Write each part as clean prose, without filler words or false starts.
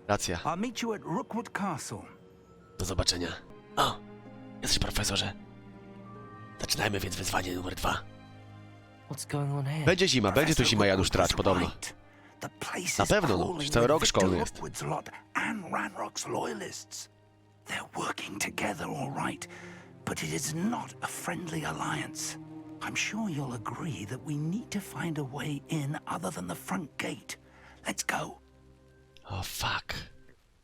Racja. I'll meet you at Rookwood Castle. Do zobaczenia. O, jesteś profesorze. Zaczynajmy więc wyzwanie numer 2. Będzie zima, będzie tu zima, Janusz Tracz, podobno. Na pewno, no, przecież cały rok szkolny jest. They're working together, all right, but it is not a friendly alliance. I'm sure you'll agree that we need to find a way in other than the front gate. Let's go. Oh, fuck.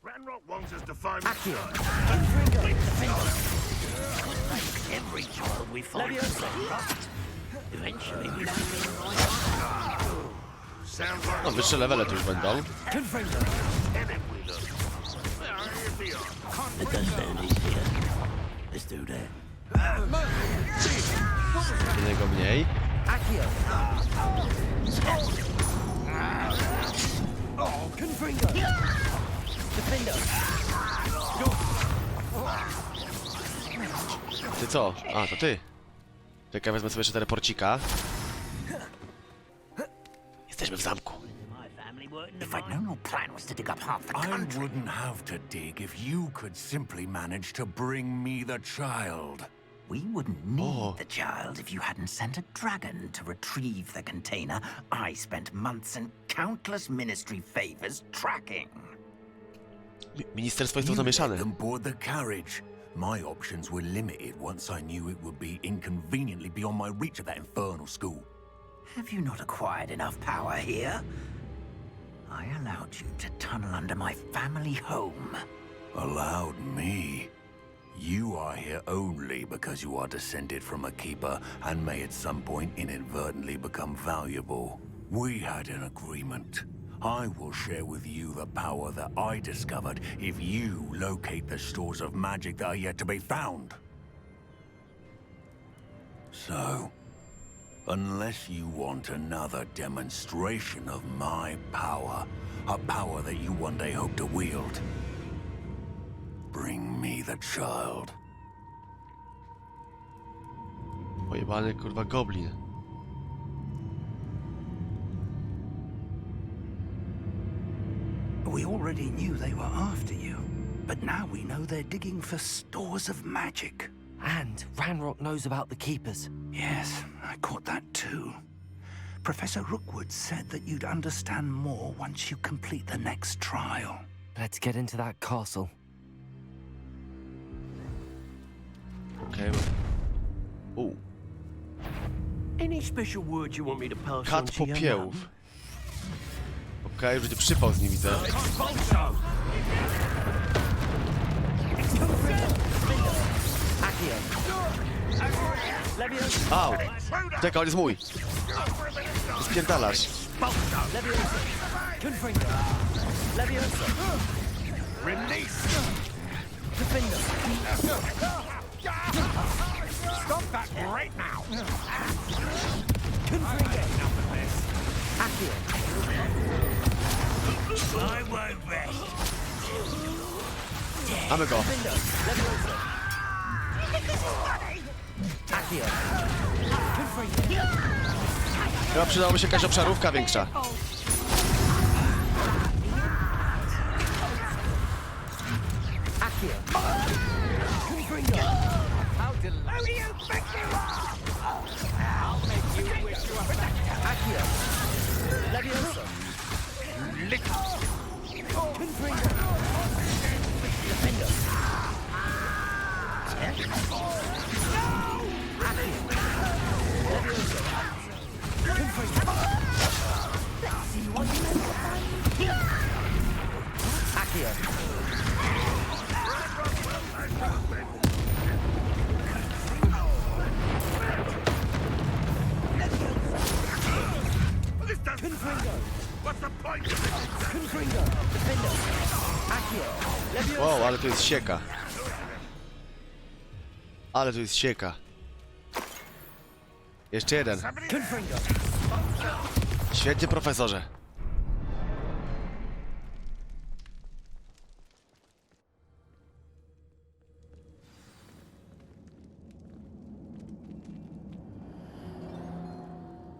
Ranrock wants us to find Every child we find eventually we sounds like No, wyższe levele tu już będą. Let's do that. Jednego mniej. Ty co? A, to ty. Czekaj, wezmę sobie jeszcze teleporcika. Jesteśmy w zamku. If I'd known your plan was to dig up half the I country. wouldn't have to dig if you could simply manage to bring me the child. We wouldn't need the child if you hadn't sent a dragon to retrieve the container I spent months and countless ministry favors tracking. Ministerstwo jest tu You let zamieszane. them board the carriage. My options were limited once I knew it would be inconveniently beyond my reach at that infernal school. Have you not acquired enough power here? I allowed you to tunnel under my family home. Allowed me? You are here only because you are descended from a keeper and may at some point inadvertently become valuable. We had an agreement. I will share with you the power that I discovered if you locate the stores of magic that are yet to be found. So, unless you want another demonstration of my power, a power that you one day hope to wield, bring me the child. Pojebany, kurwa, goblin. We already knew they were after you, but now we know they're digging for stores of magic. And Ranrock knows about the Keepers. Yes, I caught that too. Professor Rookwood said that you'd understand more once you complete the next trial. Let's get into that castle. Okej. Any special word you want me to pass on Kat to your popiołów. mum? Okej, już będzie przypał z nim, widzę. Au! Czekaj, on jest mój! Spierdalasz. stop that right now. I won't rest. Mamy go. Chyba przydało mi się jakaś obszarówka większa. What's the point? Wow, ale tu jest sieka. Ale tu jest sieka. Jeszcze jeden. Świetnie, profesorze.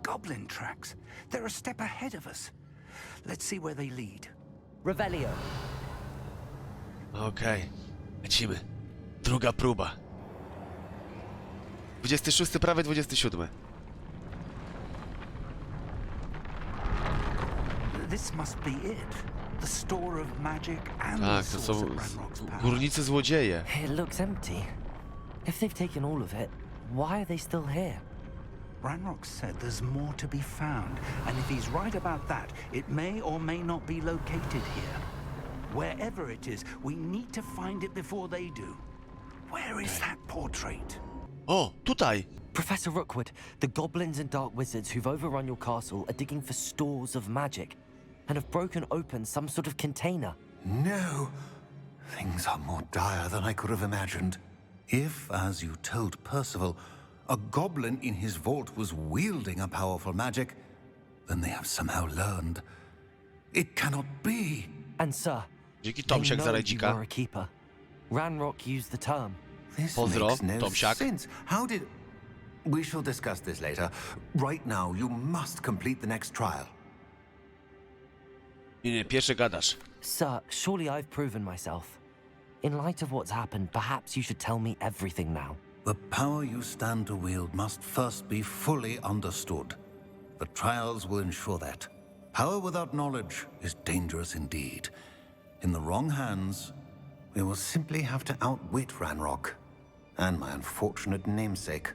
Goblin tracks. They're a step ahead of us. Let's see where they lead. Revelio. Okej. Lecimy. Druga próba. 26, prawie 27. This must be it. The store of magic and the Tak, to source są of Ranrock's power. górnicy złodzieje. It looks empty. If they've taken all of it, why are they still here? Ranrock said there's more to be found, and if he's right about that, it may or may not be located here. Wherever it is, we need to find it before they do. Where is that portrait? O, tutaj! Professor Rookwood, the goblins and dark wizards who've overrun your castle are digging for stores of magic and have broken open some sort of container. No. Things are more dire than I could have imagined. If, as you told Percival, a goblin in his vault was wielding a powerful magic, then they have somehow learned. It cannot be. And sir, Dzięki they Tomsiak za know you rajdzika. were a keeper. Ranrock used the term. This Pozdro, makes no Tomsiak. sense. How did... We shall discuss this later. Right now, you must complete the next trial. Nie, pierwszy gadasz. Sir, surely I've proven myself. In light of what's happened, perhaps you should tell me everything now. The power you stand to wield must first be fully understood. The trials will ensure that. Power without knowledge is dangerous indeed. In the wrong hands, we will simply have to outwit Ranrock and my unfortunate namesake.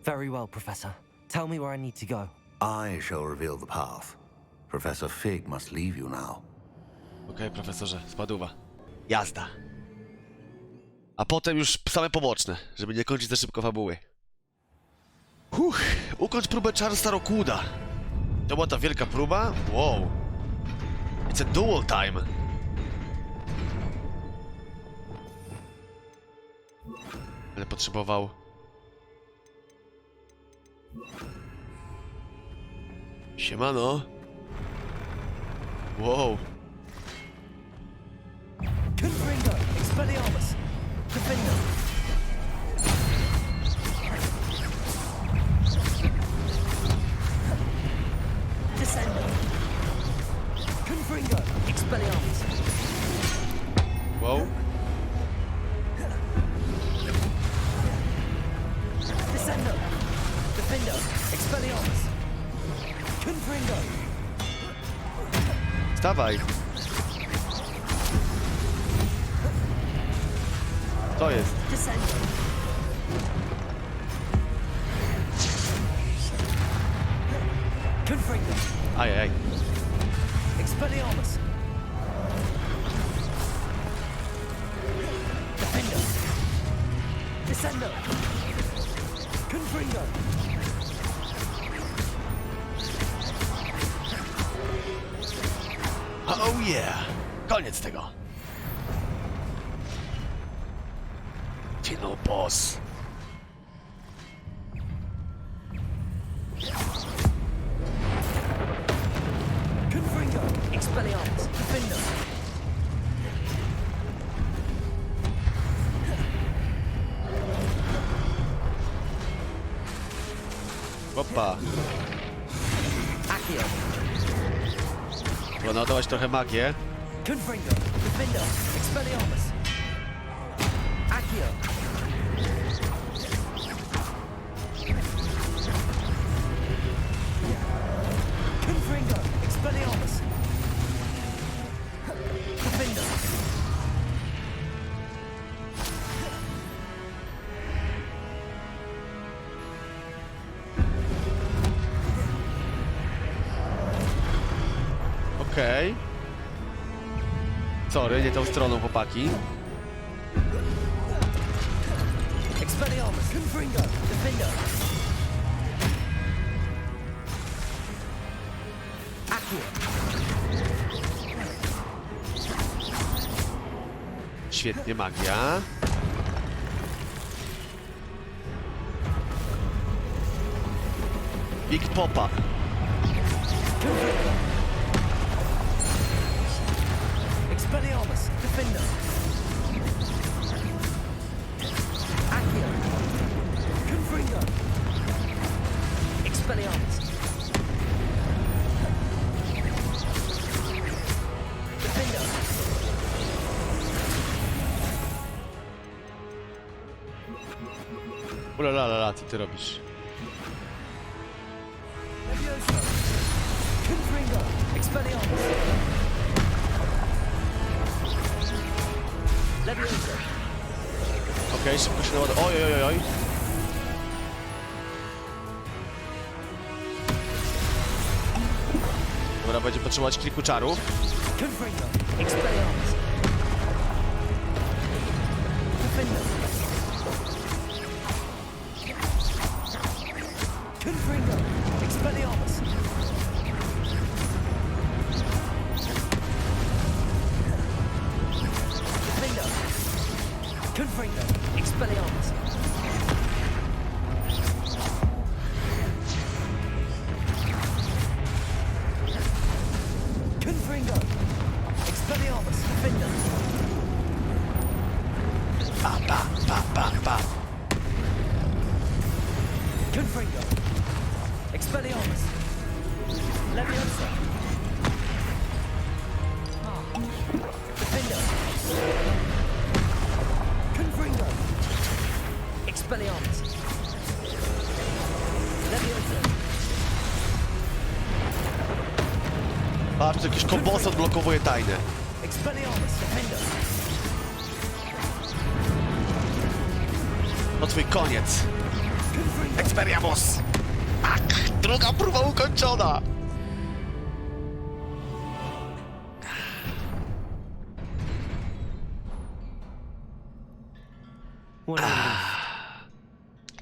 Very well, Professor. Tell me where I need to go. I shall reveal the path. Professor Fig must leave you now. Okej, profesorze, spadła. Jazda. A potem już same poboczne, żeby nie kończyć za szybko fabuły. Ukończ próbę czaru Starokłuda. To była ta wielka próba? Wow. It's a dual time. Ale potrzebował... Siemano. Wow. Confringo, Expelliarmus, Defender. Descendo. Confringo, Expelliarmus. Wow. Descendo. Defender, Expelliarmus. Confringo. Stawaj. To jest. Descendo. Confringo. Ajaj. Expelliarmus. Defender. Descendo. Confringo. Oh yeah. Koniec tego. Final boss. Confringo. Expelliarmus. Defender. Opa. Accio. Trzeba naładować trochę magię. Confringo. Defender. Expelliarmus. Accio. Confringo. Expelliarmus. Defender. Okej. Sorry, nie tą stroną, chłopaki. Expelliarmus. Confringo. Defender. Accio. Świetnie, magia. Big Popa. Expelliarmus. Defender. Accio. Confringo. Expelliarmus. Defender. Ula, co ty robisz? Okej, szybko się naładuje. Oj. Dobra, będzie potrzebować kilku czarów. Pa. Patrz, jakiś kombos odblokowuje tajne. To twój koniec. Expelliarmus! Tak, druga próba ukończona!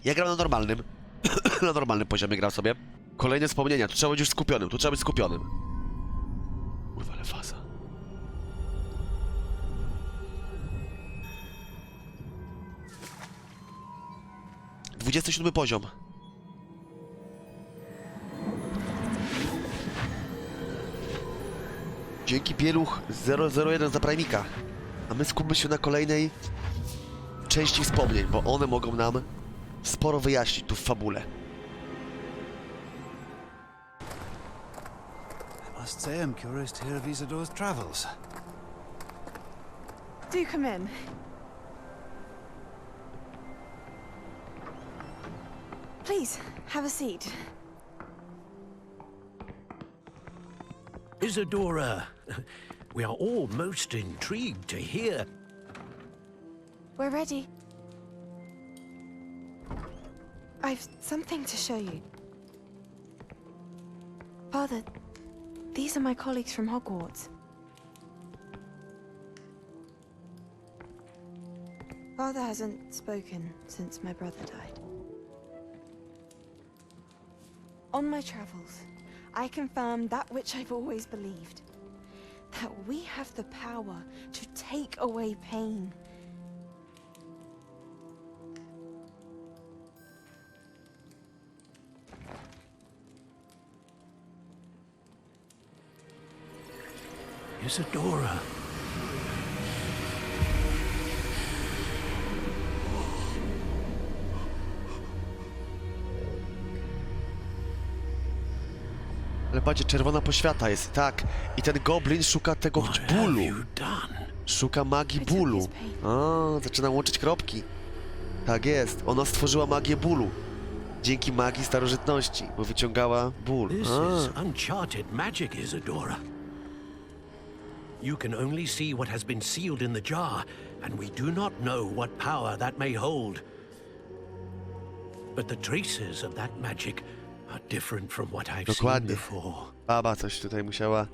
Ja gram na normalnym. Na normalnym poziomie gram sobie. Kolejne wspomnienia, tu trzeba być już skupionym, Kurwa, ale faza. XXVII poziom. Dzięki pieluch 001 za Primika. A my skupmy się na kolejnej części wspomnień, bo one mogą nam sporo wyjaśnić tu w fabule. I must say I'm curious to hear of Isadore's travels. Do come in. Please, have a seat. Isadora, we are all most intrigued to hear. We're ready. I've something to show you. Father, these are my colleagues from Hogwarts. Father hasn't spoken since my brother died. On my travels, I confirmed that which I've always believed. That we have the power to take away pain. Isadora. Ale patrzcie, czerwona poświata jest, tak. I ten goblin szuka tego bólu. Szuka magii bólu. A, zaczyna łączyć kropki. Tak jest, ona stworzyła magię bólu. Dzięki magii starożytności, bo wyciągała ból. This is uncharted magic, Isadora. You can only see what has been sealed in the jar, and we do not know what power that may hold. But the traces of that magic are different from what I've seen before. Baba coś tutaj musiała...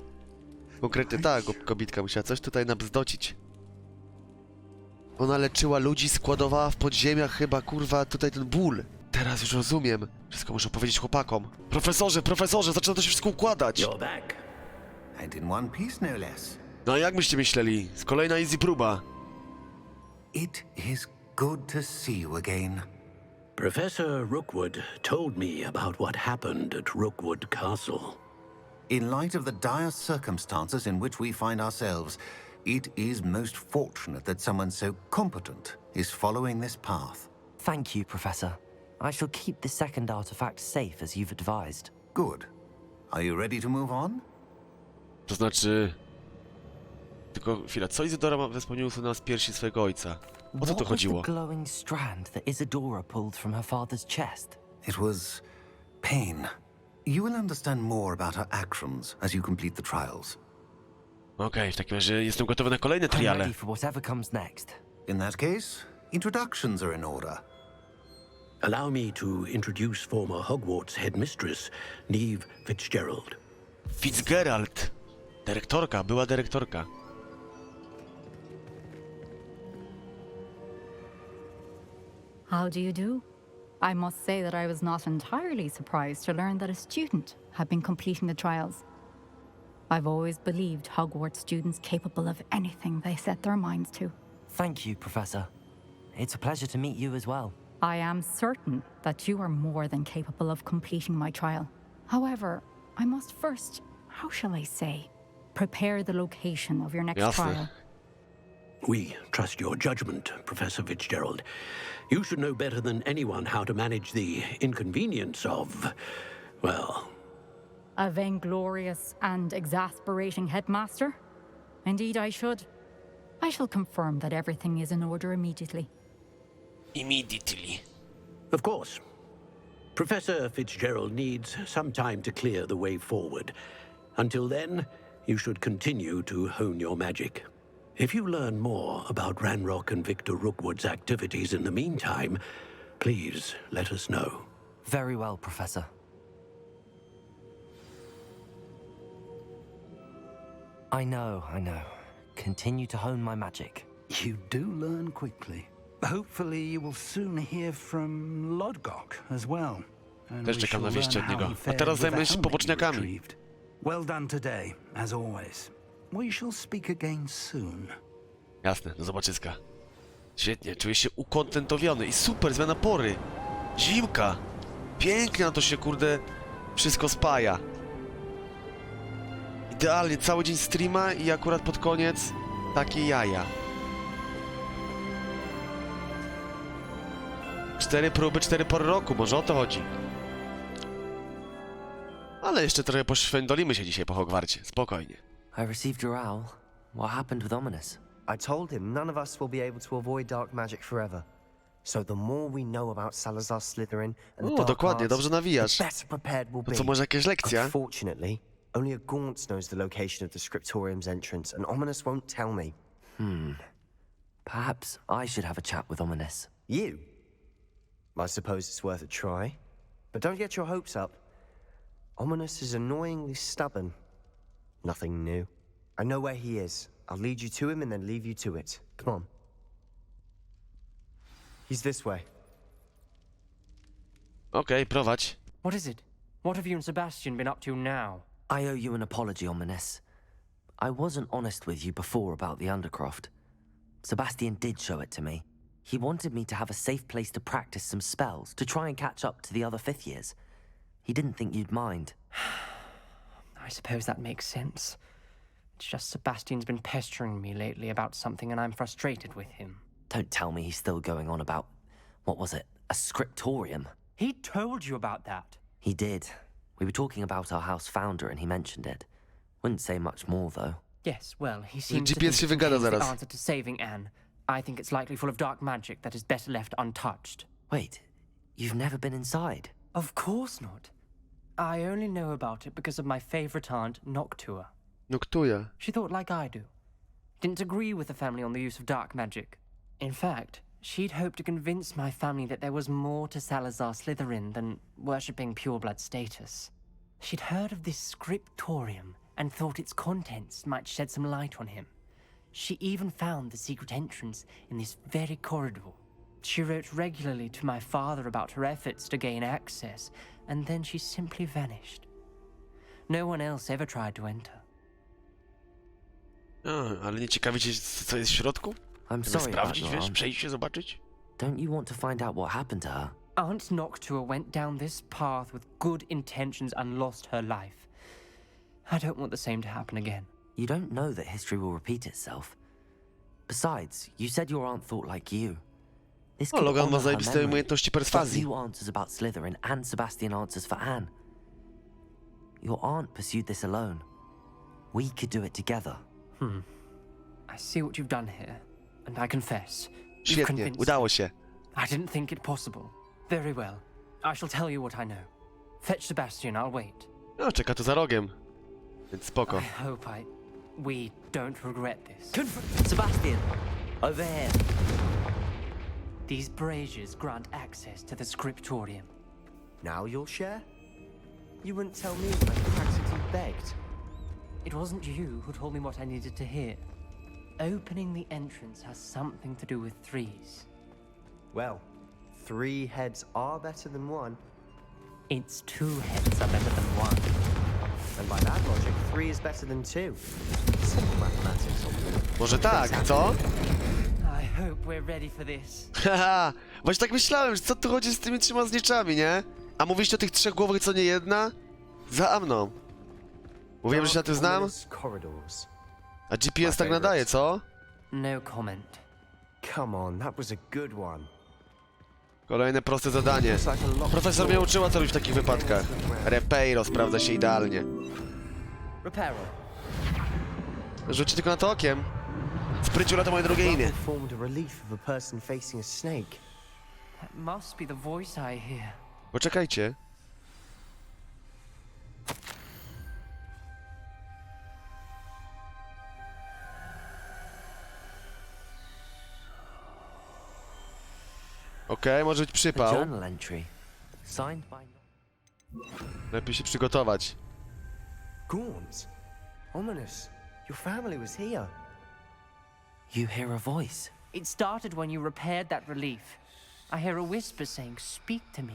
Konkretnie ta kobitka musiała coś tutaj nabzdocić. Ona leczyła ludzi, składowała w podziemiach chyba, kurwa, tutaj ten ból. Teraz już rozumiem. Wszystko muszę powiedzieć chłopakom. Profesorze, zaczyna to się wszystko układać. You're back. And in one piece, no less. No a jak byście myśleli? Z kolejna easy próba. It is good to see you again. Professor Rookwood told me about what happened at Rookwood Castle. In light of the dire circumstances in which we find ourselves, it is most fortunate that someone so competent is following this path. Thank you, Professor. I shall keep the second artifact safe as you've advised. Good. Are you ready to move on? To znaczy... Tylko chwila, co Izydora ma we wspomnieniu na z piersi swojego ojca? O co tu chodziło? What was the glowing strand that Isadora pulled from her father's chest? It was pain. You will understand more about her actions as you complete the trials. Okej, w takim razie jestem gotowy na kolejne I'm triale. ready for whatever comes next. In that case, introductions are in order. Allow me to introduce former Hogwarts headmistress, Neve Fitzgerald. Fitzgerald. Dyrektorka, była dyrektorka. How do you do? I must say that I was not entirely surprised to learn that a student had been completing the trials. I've always believed Hogwarts students capable of anything they set their minds to. Thank you, Professor. It's a pleasure to meet you as well. I am certain that you are more than capable of completing my trial. However, I must first, how shall I say, prepare the location of your next Jasne. trial. We trust your judgment, Professor Fitzgerald. You should know better than anyone how to manage the inconvenience of, well... A vainglorious and exasperating headmaster? Indeed I should. I shall confirm that everything is in order immediately. Immediately. Of course. Professor Fitzgerald needs some time to clear the way forward. Until then, you should continue to hone your magic. If you learn more about Ranrock and Victor Rookwood's activities in the meantime, please let us know. Very well, Professor. I know. Continue to hone my magic. You do learn quickly. Hopefully you will soon hear from Lodgok as well. And Też we czekam na shall wieści learn od how niego. he A fared teraz with the zajmę się helmet you poboczniakami. retrieved. Well done today, as always. We shall speak again soon. Jasne, do zobaczyska. Świetnie, czuję się ukontentowiony i super, zmiana pory. Zimka. Pięknie na to się, kurde, wszystko spaja. Idealnie, cały dzień streama i akurat pod koniec takie jaja. 4 próby, 4 pory roku, może o to chodzi. Ale jeszcze trochę poszwędolimy się dzisiaj po Hogwarcie, spokojnie. I received your owl. What happened with Ominous? I told him none of us will be able to avoid dark magic forever. So the more we know about Salazar Slytherin and the dark dokładnie, arts, dobrze nawijasz. the better prepared we'll No be. co, może jakaś lekcja? Unfortunately, only a Gaunt knows the location of the Scriptorium's entrance, and Ominous won't tell me. Perhaps I should have a chat with Ominous. You? I suppose it's worth a try. But don't get your hopes up. Ominous is annoyingly stubborn. Nothing new. I know where he is. I'll lead you to him and then leave you to it. Come on. He's this way. Okej, prowadź. What is it? What have you and Sebastian been up to now? I owe you an apology, Ominous. I wasn't honest with you before about the Undercroft. Sebastian did show it to me. He wanted me to have a safe place to practice some spells, to try and catch up to the other fifth years. He didn't think you'd mind. I suppose that makes sense. It's just Sebastian's been pestering me lately about something and I'm frustrated with him. Don't tell me he's still going on about, what was it, a scriptorium? He told you about that. He did. We were talking about our house founder and he mentioned it. Wouldn't say much more, though. Yes, well, he seems to GPS think się it wygada contains the zaraz. answer to saving Anne. I think it's likely full of dark magic that is better left untouched. Wait, you've never been inside? Of course not. I only know about it because of my favorite aunt, Noctua. Noctua. She thought like I do. Didn't agree with the family on the use of dark magic. In fact, she'd hoped to convince my family that there was more to Salazar Slytherin than worshipping pureblood status. She'd heard of this scriptorium and thought its contents might shed some light on him. She even found the secret entrance in this very corridor. She wrote regularly to my father about her efforts to gain access, and then she simply vanished. No one else ever tried to enter. Ale nie ciekawi cię, co jest w środku? I'm Chcesz sorry about sprawdzić, your wiesz, aunt. przejść się, zobaczyć? Don't you want to find out what happened to her? Aunt Noctua went down this path with good intentions and lost her life. I don't want the same to happen again. You don't know that history will repeat itself. Besides, you said your aunt thought like you. This O, could Logan ma honor her zajebiste memory. umiejętności But perswazji. you answers about Slytherin and Sebastian answers for Anne. Your aunt pursued this alone. We could do it together. I see what you've done here, and I confess. You've Świetnie, convinced udało me. się. I didn't think it possible. Very well. I shall tell you what I know. Fetch Sebastian, I'll wait. No, czeka tu za rogiem. Więc spoko. I hope we don't regret this. Sebastian, over here. These braziers grant access to the scriptorium. Now you'll share? You wouldn't tell me when I practically begged. It wasn't you who told me what I needed to hear. Opening the entrance has something to do with threes. Well, 3 heads are better than 1. It's 2 heads are better than 1. And by that logic, 3 is better than 2. Simple mathematics. Może tak, co? I hope we're ready for this. Haha, właśnie tak myślałem, że co tu chodzi z tymi 3 zniczami, nie? A mówiliście o tych 3 głowach, co nie jedna? Za mną. Mówiłem, że się na tym znam? A GPS tak nadaje, co? No comment. Come on, that was a good one. Kolejne proste zadanie. Profesor mnie uczyła, co robić w takich wypadkach. Repeiro sprawdza się idealnie. Reparo. Rzućcie tylko na to okiem. Spryciula to moje drugie imię. Formed a relief of a person facing a snake. That must be the voice I hear. Poczekajcie. Okej, może być A przypał. journal entry. Signed by... Lepiej się przygotować. Gaunt. Ominous. Your family was here. You hear a voice. It started when you repaired that relief. I hear a whisper saying, "Speak to me."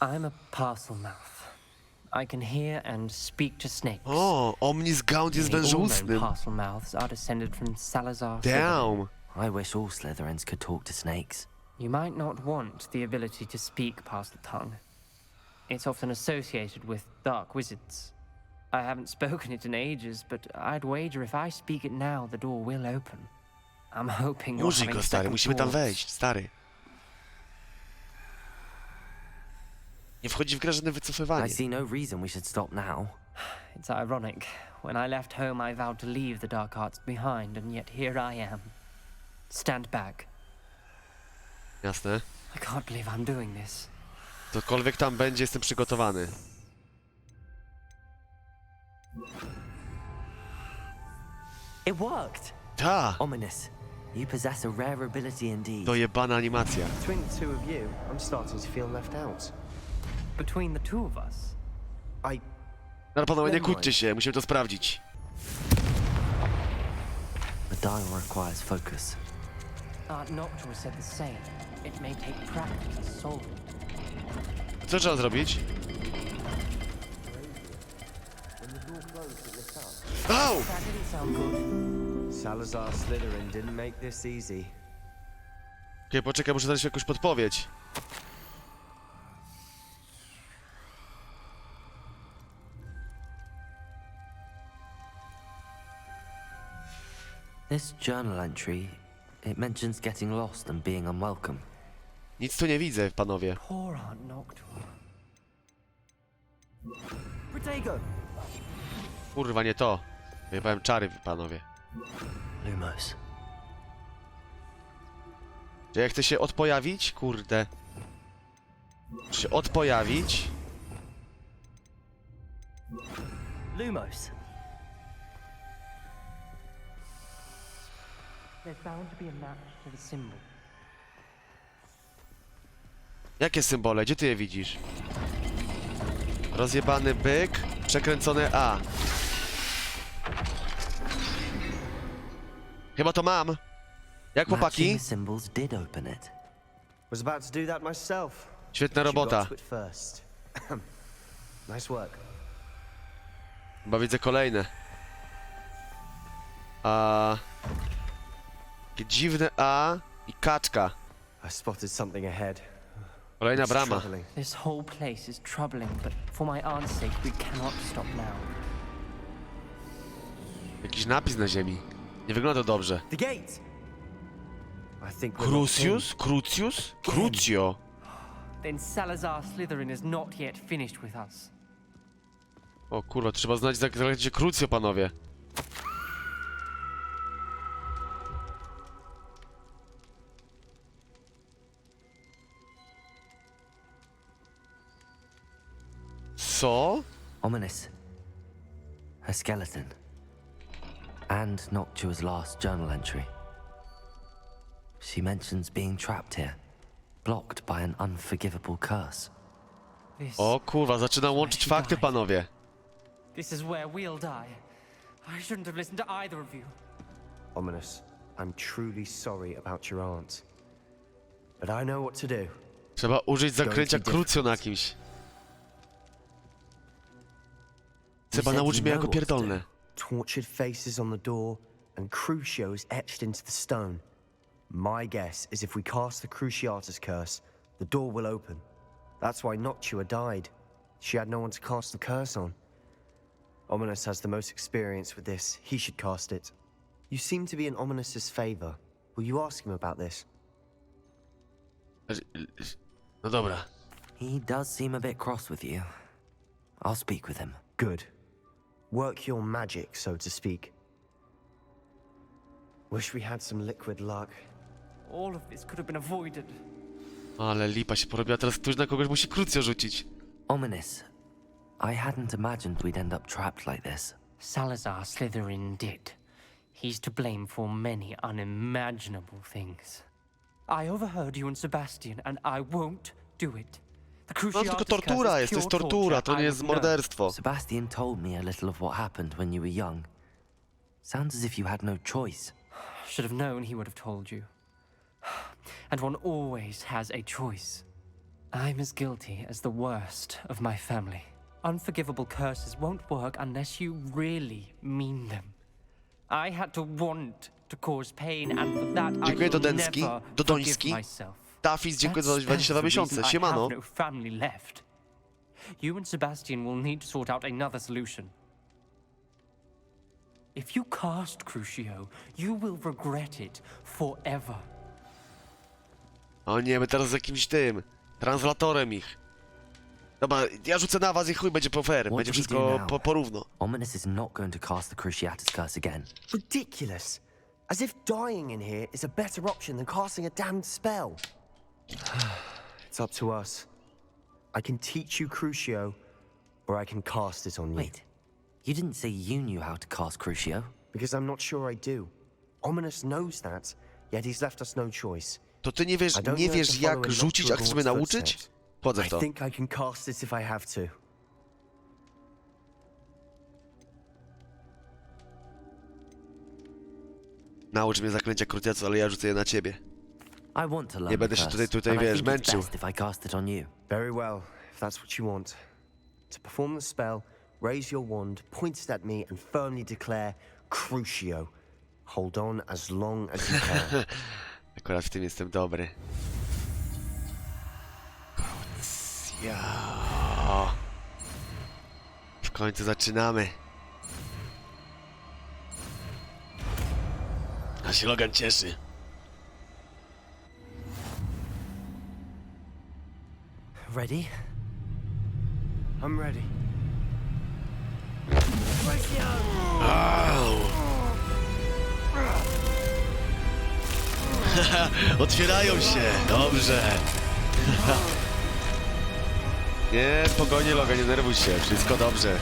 I'm a parcel mouth. I can hear and speak to snakes. O, Omnis Gaunt jest wężoustnym. Parcel mouths are descended from Salazar. Damn. I wish all Slytherins could talk to snakes. You might not want the ability to speak parcel tongue. It's often associated with dark wizards. I haven't spoken it in ages, but I'd wager if I speak it now, the door will open. I'm hoping you're Użyj having go, stary, second musimy tam thoughts. wejść, stary. Nie wchodzi w grę żadne wycofywanie. I see no reason we should stop now. It's ironic. When I left home, I vowed to leave the dark arts behind, and yet here I am. Stand back. Jasne. I can't believe I'm doing this. Cokolwiek tam będzie, jestem przygotowany. It worked! Ta! Ominous. You possess a rare ability indeed. Dojebana animacja. Between the 2 of you, I'm starting to feel left out. Between the 2 of us? No panowie, nie kłóćcie się, musimy to sprawdzić. The dial requires focus. Art Nocturne said the same. It may take practice to solve it. Co trzeba zrobić? Au! That didn't sound good. Salazar Slytherin didn't make this easy. Okej, poczekaj, muszę znaleźć jakąś podpowiedź. This journal entry, it mentions getting lost and being unwelcome. Nic tu nie widzę, panowie. Poor Art Nocturne. Protego! Kurwa, nie to. Wyjebałem czary, panowie. Lumos. Czy ja chcę się odpojawić? Kurde. Muszę się odpojawić. Lumos. There's bound to be a match to the symbol. Jakie symbole? Gdzie ty je widzisz? Rozjebany byk, przekręcone A. Chyba to mam. Jak chłopaki? Matching the symbols did open it. Was about to do that myself. Świetna You got robota. to it first. Nice work. Chyba widzę kolejne. A... Takie dziwne A i kaczka. I spotted something ahead. Kolejna It's brama. troubling. This whole place is troubling, but for my aunt's sake, we cannot stop now. Jakiś napis na ziemi. Nie wygląda to dobrze. The gate! I think we're locked in. Crucius? Crucius? Crucio. Then Salazar Slytherin is not yet finished with us. O kurwa, trzeba znać zakresie Crucio, panowie. Co? Ominous. A skeleton. And Noctua's last journal entry. She mentions being trapped here, blocked by an unforgivable curse. O kurwa, zaczyna łączyć fakty, panowie. This is where we'll die. I shouldn't have listened to either of you. Ominous, I'm truly sorry about your aunt. But I know what to do. Trzeba użyć zaklęcia Crucio na kimś. Trzeba nauczyć mnie, jak go pierdolnę. Tortured faces on the door and Crucios etched into the stone. My guess is if we cast the Cruciatus curse, the door will open. That's why Noctua died. She had no one to cast the curse on. Ominous has the most experience with this. He should cast it. You seem to be in Ominous's favor. Will you ask him about this? No dobra. He does seem a bit cross with you. I'll speak with him. Good. Work your magic, so to speak. Wish we had some liquid luck. All of this could have been avoided. Ale lipa się porobiła, teraz ktoś na kogoś musi Crucio rzucić. Ominous. I hadn't imagined we'd end up trapped like this. Salazar Slytherin did. He's to blame for many unimaginable things. I overheard you and Sebastian, and I won't do it. The No Cruciatus tylko tortura jest, to jest tortura, to nie jest morderstwo. Sebastian told me a little of what happened when you were young. Sounds as if you had no choice. Should have known he would have told you. And one always has a choice. I'm as guilty as the worst of my family. Unforgivable curses won't work unless you really mean them. I had to want to cause pain, and for that I Dziękuję will Dodeński, never Dodoński. forgive myself. Tafis, dziękuję za 22 miesiące, siemano. I have no family left. You and Sebastian will need to sort out another solution. If you cast Crucio, you will regret it forever. O nie, my teraz z jakimś tym translatorem ich. Dobra, ja rzucę na was i chuj, będzie po fair, będzie wszystko porówno. Ominous is not going to cast the Cruciatus curse again. Ridiculous. As if dying in here is a better option than casting a damned spell. It's up to us. I can teach you Crucio, or I can cast it on you. Wait, you didn't say you knew how to cast Crucio? Because I'm not sure I do. Ominous knows that, yet he's left us no choice. To ty nie wiesz jak rzucić, a chcesz mnie nauczyć? Wchodzę w to. I think I can cast it if I have to. Naucz mnie zaklęcia Cruciatus, ale ja rzucę je na ciebie. Nie będę się tutaj wiesz, męczył. Very well, if that's what you want. To perform the spell, raise your wand, point it at me, and firmly declare Crucio. Hold on as long as you can. Akurat w tym jestem dobry. Crucio. W końcu zaczynamy. A się Logan cieszy. Ready? I'm ready. Otwierają się! Dobrze! Nie, spokojnie Logan, nie nerwuj się, wszystko dobrze.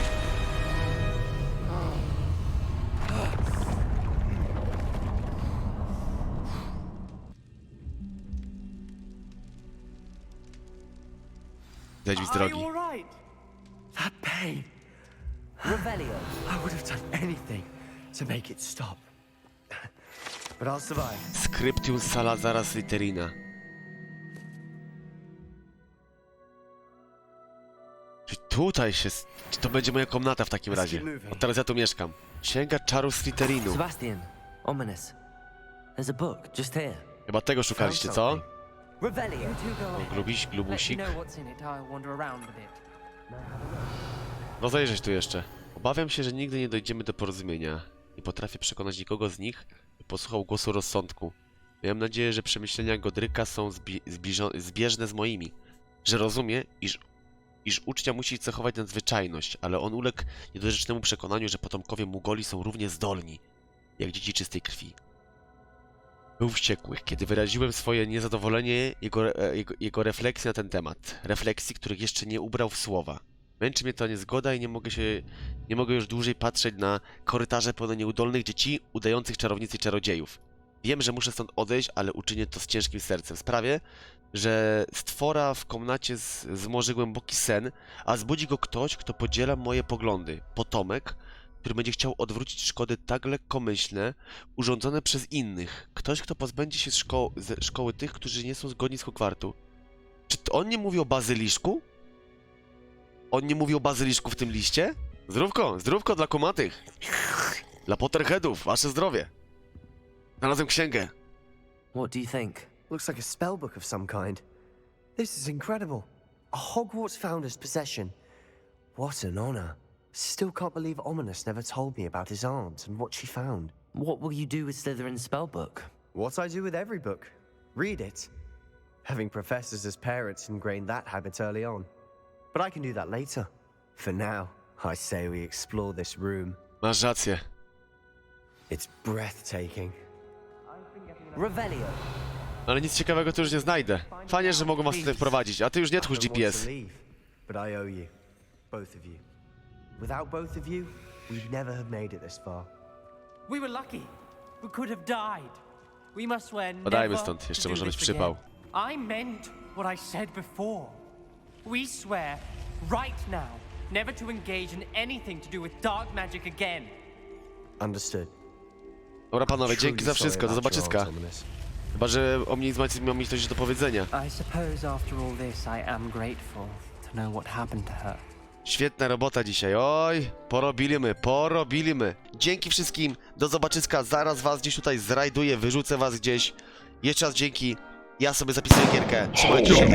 Zejdź mi z drogi. That pain. Revelio. I would have done anything to make it stop. But I'll survive. Scriptium Salazara Slytherina. Czy tutaj się... Czy to będzie moja komnata w takim razie? Od teraz ja tu mieszkam. Księga czarów Slytherinu. Sebastian, Ominous. There's a book just here. Chyba tego szukaliście, co? Revelio. Glubusik. Let me know what's in it. I'll wander around with it. Rozejrzeć tu jeszcze. Obawiam się, że nigdy nie dojdziemy do porozumienia. Nie potrafię przekonać nikogo z nich, by posłuchał głosu rozsądku. Miałem nadzieję, że przemyślenia Godryka są zbieżne z moimi. Że rozumie, iż ucznia musi cechować nadzwyczajność, ale on uległ niedorzecznemu przekonaniu, że potomkowie Mugoli są równie zdolni, jak dzieci czystej krwi. Był wściekły, kiedy wyraziłem swoje niezadowolenie jego refleksji na ten temat. Refleksji, których jeszcze nie ubrał w słowa. Męczy mnie ta niezgoda i nie mogę już dłużej patrzeć na korytarze pełne nieudolnych dzieci udających czarownic i czarodziejów. Wiem, że muszę stąd odejść, ale uczynię to z ciężkim sercem. Sprawię, że stwora w komnacie zmoży głęboki sen, a zbudzi go ktoś, kto podziela moje poglądy. Potomek, który będzie chciał odwrócić szkody tak lekkomyślne, urządzone przez innych. Ktoś, kto pozbędzie się ze szkoły tych, którzy nie są zgodni z Hogwartu. Czy on nie mówi o bazyliszku? On nie mówi o bazyliszku w tym liście? Zdrówko, zdrówko dla kumatych. Dla Potterheadów, wasze zdrowie. Znalazłem księgę. What do you think? Looks like a spellbook of some kind. This is incredible. A Hogwarts founder's possession. What an honor. Still can't believe Ominous never told me about his aunt and what she found. What will you do with Slytherin's spellbook? What I do with every book. Read it. Having professors as parents ingrained that habit early on. But I can do that later. For now, I say we explore this room. Masz rację. It's breathtaking. Revelio. Ale nic ciekawego tu już nie znajdę. Fajnie, że mogą was tutaj wprowadzić, a ty już nie tchórz GPS. But I owe you. Both of you. Without both of you, we'd never have made it this far. We were lucky. We could have died. We must swear Podajmy never stąd, jeszcze to może do być this przypał. again. I meant what I said before. We swear right now never to engage in anything to do with dark magic again. Understood. Dobra panowie, dzięki za wszystko, do zobaczyska. Chyba, że Omnizmacy miał mi coś do powiedzenia. I suppose after all this I am grateful to know what happened to her. Świetna robota dzisiaj, oj, porobimy. Dzięki wszystkim, do zobaczyska, zaraz was gdzieś tutaj zrajduję, wyrzucę was gdzieś. Jeszcze raz dzięki, ja sobie zapisuję gierkę, trzymajcie się,